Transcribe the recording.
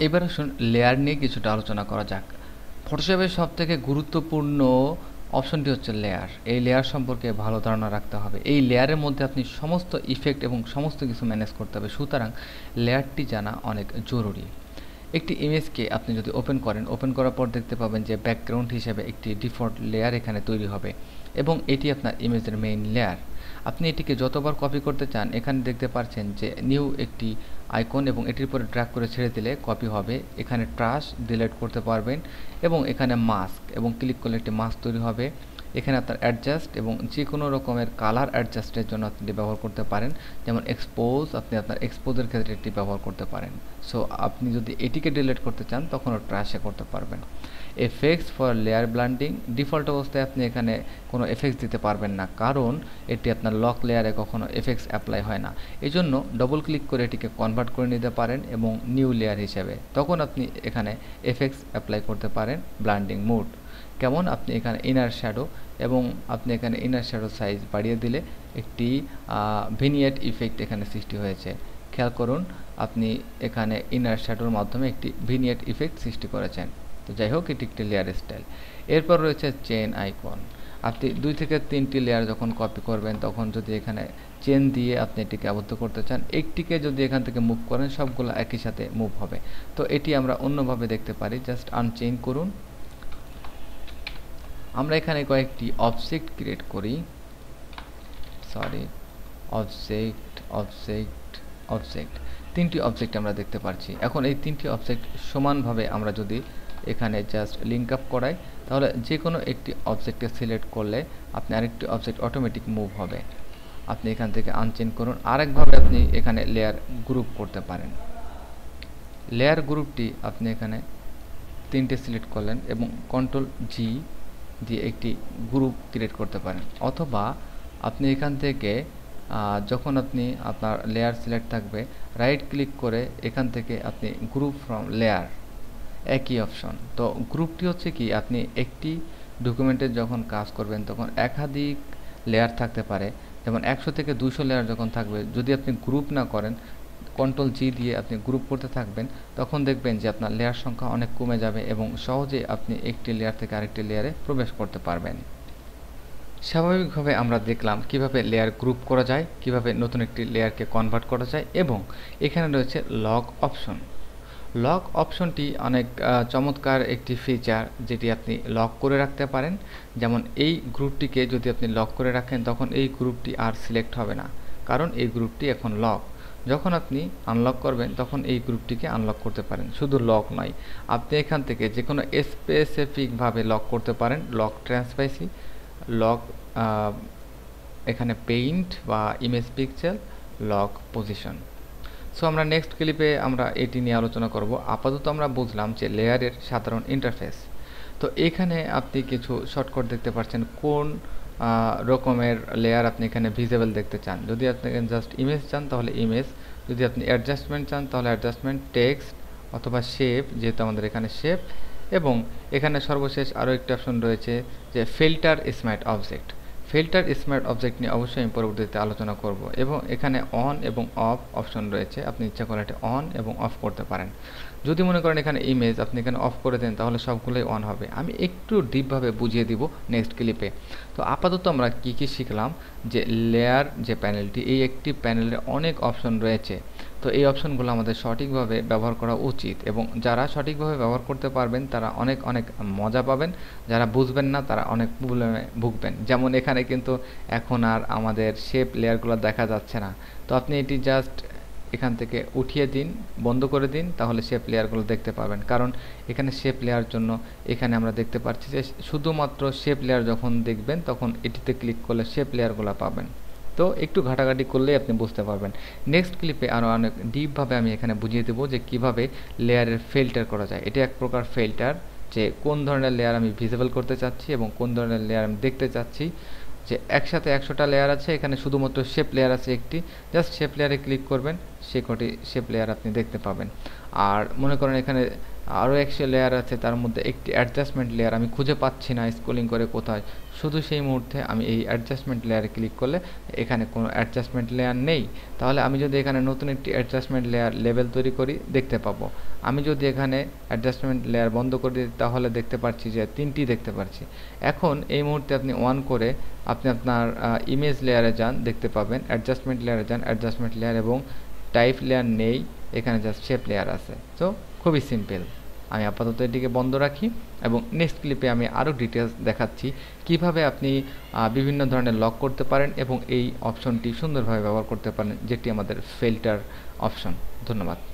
এবার আসুন লেয়ার নিয়ে কিছুটা আলোচনা করা যাক। ফটোশপের সবথেকে গুরুত্বপূর্ণ অপশনটি হচ্ছে লেয়ার। এই লেয়ার সম্পর্কে ভালো ধারণা রাখতে হবে। এই লেয়ারের মধ্যে আপনি সমস্ত ইফেক্ট এবং সমস্ত কিছু ম্যানেজ করতে হবে, সুতরাং লেয়ারটি জানা অনেক জরুরি। একটি ইমেজকে আপনি যদি ওপেন করেন, ওপেন করার পর দেখতে পাবেন যে ব্যাকগ্রাউন্ড হিসেবে একটি ডিফল্ট লেয়ার এখানে তৈরি হবে এবং এটি আপনার ইমেজের মেইন লেয়ার। আপনি এটিকে যতবার কপি করতে চান এখানে দেখতে পাচ্ছেন যে নিউ একটি আইকন এবং এটির উপরে ড্র্যাগ করে ছেড়ে দিলে কপি হবে। এখানে ট্রাশ ডিলিট করতে পারবেন এবং এখানে মাস্ক এবং ক্লিক করলে একটি মাস্ক তৈরি হবে। এখানে আপনার অ্যাডজাস্ট এবং যে কোনো রকমের কালার অ্যাডজাস্টের জন্য আপনি এটি ব্যবহার করতে পারেন, যেমন এক্সপোজ, আপনি আপনার এক্সপোজের ক্ষেত্রে এটি ব্যবহার করতে পারেন। সো আপনি যদি এটিকে ডিলিট করতে চান তখনও ট্রাশে করতে পারবেন। Effects for layer blending, default অবস্থায় আপনি এখানে কোনো এফেক্টস দিতে পারবেন না, কারণ এটি আপনার লক লেয়ারে কখনো এফেক্টস অ্যাপ্লাই হয় না। এই জন্য ডবল ক্লিক করে এটিকে কনভার্ট করে নিতে পারেন এবং নিউ লেয়ার হিসেবে, তখন আপনি এখানে এফেক্টস অ্যাপ্লাই করতে পারেন। ব্লান্ডিং মোড কেমন, আপনি এখানে ইনার শ্যাডো এবং আপনি এখানে ইনার শ্যাডো সাইজ বাড়িয়ে দিলে একটি ভিনিয়েট ইফেক্ট এখানে সৃষ্টি হয়েছে। খেয়াল করুন, আপনি এখানে ইনার শ্যাডোর মাধ্যমে একটি ভিনিয়েট ইফেক্ট সৃষ্টি করেছেন। তো যাই হোক, এটি একটি লেয়ার স্টাইল। এরপর রয়েছে চেন আইকন। আপনি 2 থেকে 3টি লেয়ার যখন কপি করবেন তখন যদি এখানে চেন দিয়ে আপনি এটিকে আবদ্ধ করতে চান, একটিকে যদি এখান থেকে মুভ করেন সবগুলো একই সাথে মুভ হবে। তো এটি আমরা অন্যভাবে দেখতে পারি, জাস্ট আনচেইন করুন। আমরা এখানে কয়েকটি অবজেক্ট ক্রিয়েট করি, অবজেক্ট 3টি অবজেক্ট আমরা দেখতে পাচ্ছি। এখন এই 3টি অবজেক্ট সমানভাবে আমরা যদি এখানে জাস্ট লিঙ্ক আপ করাই, তাহলে যে কোনো একটি অবজেক্টকে সিলেক্ট করলে আপনি আরেকটি অবজেক্ট অটোমেটিক মুভ হবে। আপনি এখান থেকে আনচেন করুন। আরেকভাবে আপনি এখানে লেয়ার গ্রুপ করতে পারেন। লেয়ার গ্রুপটি আপনি এখানে 3টে সিলেক্ট করলেন এবং কন্ট্রোল জি দিয়ে একটি গ্রুপ ক্রিয়েট করতে পারেন, অথবা আপনি এখান থেকে যখন আপনি আপনার লেয়ার সিলেক্ট থাকবে রাইট ক্লিক করে এখান থেকে আপনি গ্রুপ ফ্রম লেয়ার, একই অপশন। তো গ্রুপটি হচ্ছে কি, আপনি একটি ডকুমেন্টে যখন কাজ করবেন তখন একাধিক লেয়ার থাকতে পারে, যেমন 100 থেকে 200 লেয়ার যখন থাকবে, যদি আপনি গ্রুপ না করেন কন্ট্রোল জি দিয়ে আপনি গ্রুপ করতে থাকবেন, তখন দেখবেন যে আপনার লেয়ার সংখ্যা অনেক কমে যাবে এবং সহজে আপনি একটি লেয়ার থেকে আরেকটি লেয়ারে প্রবেশ করতে পারবেন। স্বাভাবিকভাবে আমরা দেখলাম কিভাবে লেয়ার গ্রুপ করা যায়, কিভাবে নতুন একটি লেয়ারকে কনভার্ট করা যায়, এবং এখানে রয়েছে লক অপশন। লক অপশনটি অনেক চমৎকার একটি ফিচার, যেটি আপনি লক করে রাখতে পারেন। যেমন এই গ্রুপটিকে যদি আপনি লক করে রাখেন তখন এই গ্রুপটি আর সিলেক্ট হবে না, কারণ এই গ্রুপটি এখন লক। যখন আপনি আনলক করবেন তখন এই গ্রুপটিকে আনলক করতে পারেন। শুধু লক নয়, আপনি এখান থেকে যে কোনো স্পেসিফিকভাবে লক করতে পারেন। লক ট্রান্সপারেন্সি, লক এখানে পেইন্ট বা image picture, lock position. So আমরা নেক্সট ক্লিপে আমরা এটি নিয়ে আলোচনা করব। আপাতত আমরা বুঝলাম যে লেয়ারের সাধারণ ইন্টারফেস। তো এখানে আপনি কিছু শর্টকাট দেখতে পাচ্ছেন, কোন রকমের লেয়ার আপনি এখানে ভিজিবল দেখতে চান। যদি আপনি জাস্ট ইমেজ চান তাহলে ইমেজ, যদি আপনি অ্যাডজাস্টমেন্ট চান তাহলে অ্যাডজাস্টমেন্ট, টেক্সট অথবা শেপ, যেহেতু আমাদের এখানে শেপ, এবং এখানে সর্বশেষ আরও একটি অপশন রয়েছে যে filter smart object. Filter smart object নিয়ে অবশ্যই আমি পরবর্তীতে আলোচনা করব, এবং এখানে অন এবং অফ অপশন রয়েছে, আপনি ইচ্ছা করলে এটা অন এবং অফ করতে পারেন। যদি মনে করেন এখানে ইমেজ আপনি এখানে অফ করে দেন তাহলে সবগুলোই অন হবে। আমি একটু ডিপভাবে বুঝিয়ে দিব নেক্সট ক্লিপে। তো আপাতত আমরা কি কি শিখলাম, যে লেয়ার যে প্যানেলটি, এই একটি প্যানেলের অনেক অপশন রয়েছে। তো এই অপশনগুলো আমাদের সঠিকভাবে ব্যবহার করা উচিত, এবং যারা সঠিকভাবে ব্যবহার করতে পারবেন তারা অনেক অনেক মজা পাবেন, যারা বুঝবেন না তারা অনেক প্রবলেমে ভুগবেন। যেমন এখানে কিন্তু এখন আর আমাদের শেপ লেয়ারগুলো দেখা যাচ্ছে না, তো আপনি এটি জাস্ট এখান থেকে উঠিয়ে দিন, বন্ধ করে দিন, তাহলে শেপ লেয়ারগুলো দেখতে পাবেন। কারণ এখানে শেপ লেয়ার জন্য এখানে আমরা দেখতে পাচ্ছি যে শুধুমাত্র শেপ লেয়ার যখন দেখবেন তখন এটিতে ক্লিক করলে শেপ লেয়ারগুলো পাবেন। তো একটু ঘাটাঘাটি করলেই আপনি বুঝতে পারবেন। নেক্সট ক্লিপে আরও অনেক ডিপভাবে আমি এখানে বুঝিয়ে দেবো যে কিভাবে লেয়ারের ফিল্টার করা যায়। এটি এক প্রকার ফিল্টার, যে কোন ধরনের লেয়ার আমি ভিজিবল করতে চাচ্ছি এবং কোন ধরনের লেয়ার আমি দেখতে চাচ্ছি। যে একসাথে 100টা লেয়ার আছে, এখানে শুধুমাত্র শেপ লেয়ার আছে একটি, জাস্ট শেপ লেয়ারে ক্লিক করবেন, সে কটি শেপ লেয়ার আপনি দেখতে পাবেন। আর মনে করেন এখানে আরও একশো লেয়ার আছে, তার মধ্যে একটি অ্যাডজাস্টমেন্ট লেয়ার আমি খুঁজে পাচ্ছি না স্ক্রলিং করে কোথায়। শুধু সেই মুহূর্তে আমি এই অ্যাডজাস্টমেন্ট লেয়ারে ক্লিক করলে এখানে কোনো অ্যাডজাস্টমেন্ট লেয়ার নেই। তাহলে আমি যদি এখানে নতুন একটি অ্যাডজাস্টমেন্ট লেয়ার লেবেল তৈরি করি দেখতে পাবো। আমি যদি এখানে অ্যাডজাস্টমেন্ট লেয়ার বন্ধ করে দিই তাহলে দেখতে পাচ্ছি যে 3টি দেখতে পাচ্ছি। এখন এই মুহূর্তে আপনি অন করে আপনি আপনার ইমেজ লেয়ারে যান, দেখতে পাবেন অ্যাডজাস্টমেন্ট লেয়ারে যান, অ্যাডজাস্টমেন্ট লেয়ার এবং টাইপ লেয়ার নেই, এখানে জাস্ট শেপ লেয়ার আছে। তো খুবই সিম্পল। আমি আপাতত এটিকে বন্ধ রাখি এবং নেক্সট ক্লিপে আমি আরও ডিটেলস দেখাচ্ছি কিভাবে আপনি বিভিন্ন ধরনের লক করতে পারেন এবং এই অপশনটি সুন্দরভাবে ব্যবহার করতে পারেন, যেটি আমাদের ফিল্টার অপশন। ধন্যবাদ।